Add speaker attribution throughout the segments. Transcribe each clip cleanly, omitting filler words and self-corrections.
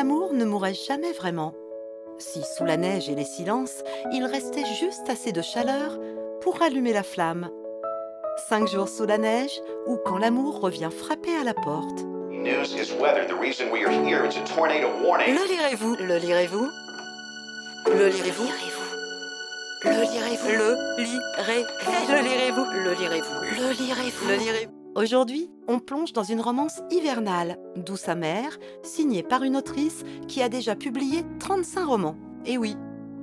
Speaker 1: l'amour ne mourrait jamais vraiment. Si sous la neige et les silences, il restait juste assez de chaleur pour allumer la flamme. 5 jours sous la neige, ou quand l'amour revient frapper à la porte.
Speaker 2: News is weather. The reason we are here is a tornado warning.
Speaker 1: Le lirez-vous? Le lirez-vous? Le lirez-vous? Le lirez-vous? Le lirez-vous? Le lirez-vous? Le lirez-vous? Le lirez-vous? Aujourd'hui, on plonge dans une romance hivernale, douce amère, signée par une autrice qui a déjà publié 35 romans. Et oui,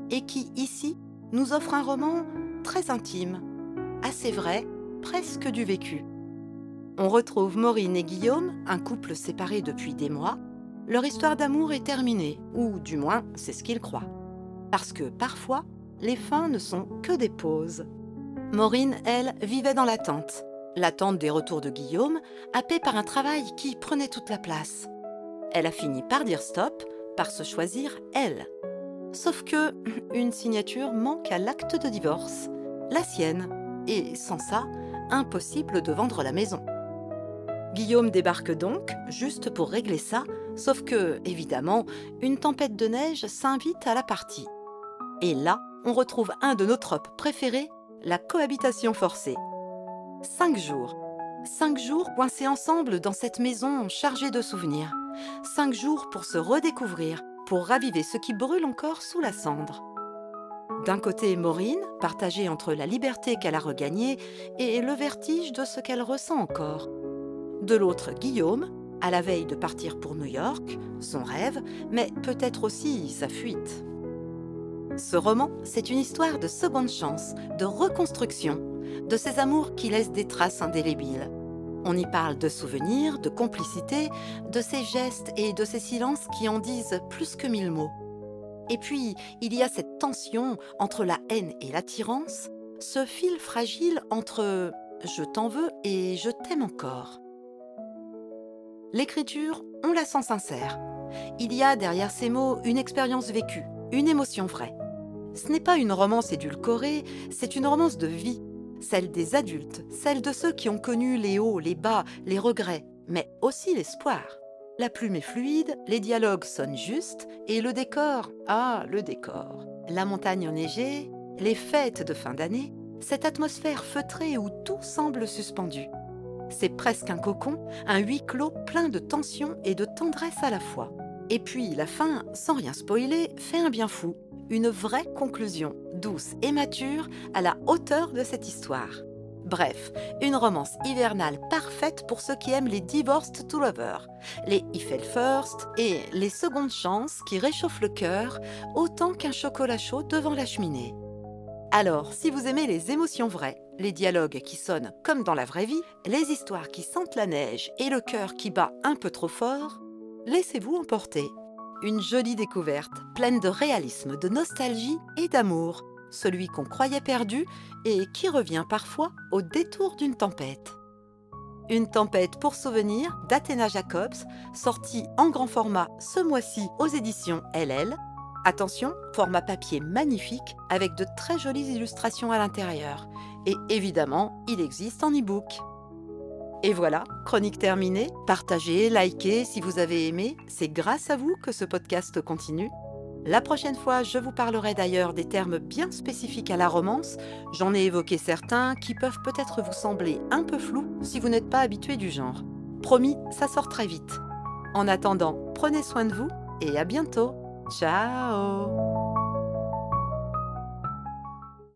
Speaker 1: et qui, ici, nous offre un roman très intime, assez vrai, presque du vécu. On retrouve Maureen et Guillaume, un couple séparé depuis des mois. Leur histoire d'amour est terminée, ou du moins, c'est ce qu'ils croient. Parce que parfois, les fins ne sont que des pauses. Maureen, elle, vivait dans l'attente. L'attente des retours de Guillaume, happée par un travail qui prenait toute la place. Elle a fini par dire stop, par se choisir elle. Sauf que une signature manque à l'acte de divorce, la sienne. Et sans ça, impossible de vendre la maison. Guillaume débarque donc, juste pour régler ça, sauf que, évidemment, une tempête de neige s'invite à la partie. Et là, on retrouve un de nos tropes préférés, la cohabitation forcée. 5 jours. 5 jours coincés ensemble dans cette maison chargée de souvenirs. 5 jours pour se redécouvrir, pour raviver ce qui brûle encore sous la cendre. D'un côté, Maureen, partagée entre la liberté qu'elle a regagnée et le vertige de ce qu'elle ressent encore. De l'autre, Guillaume, à la veille de partir pour New York, son rêve, mais peut-être aussi sa fuite. Ce roman, c'est une histoire de seconde chance, de reconstruction, de ces amours qui laissent des traces indélébiles. On y parle de souvenirs, de complicité, de ces gestes et de ces silences qui en disent plus que 1000 mots. Et puis, il y a cette tension entre la haine et l'attirance, ce fil fragile entre « je t'en veux » et « je t'aime encore ». L'écriture, on la sent sincère. Il y a derrière ces mots une expérience vécue, une émotion vraie. Ce n'est pas une romance édulcorée, c'est une romance de vie, celle des adultes, celle de ceux qui ont connu les hauts, les bas, les regrets, mais aussi l'espoir. La plume est fluide, les dialogues sonnent justes, et le décor, le décor. La montagne enneigée, les fêtes de fin d'année, cette atmosphère feutrée où tout semble suspendu. C'est presque un cocon, un huis clos plein de tension et de tendresse à la fois. Et puis la fin, sans rien spoiler, fait un bien fou. Une vraie conclusion, douce et mature, à la hauteur de cette histoire. Bref, une romance hivernale parfaite pour ceux qui aiment les divorced to lovers, les if fell first et les secondes chances qui réchauffent le cœur autant qu'un chocolat chaud devant la cheminée. Alors, si vous aimez les émotions vraies, les dialogues qui sonnent comme dans la vraie vie, les histoires qui sentent la neige et le cœur qui bat un peu trop fort, laissez-vous emporter. Une jolie découverte, pleine de réalisme, de nostalgie et d'amour, celui qu'on croyait perdu et qui revient parfois au détour d'une tempête. Une tempête pour souvenir d'Athéna Jacobs, sortie en grand format ce mois-ci aux éditions LL. Attention, format papier magnifique avec de très jolies illustrations à l'intérieur. Et évidemment, il existe en e-book. Et voilà, chronique terminée. Partagez, likez si vous avez aimé. C'est grâce à vous que ce podcast continue. La prochaine fois, je vous parlerai d'ailleurs des termes bien spécifiques à la romance. J'en ai évoqué certains qui peuvent peut-être vous sembler un peu flous si vous n'êtes pas habitué du genre. Promis, ça sort très vite. En attendant, prenez soin de vous et à bientôt. Ciao!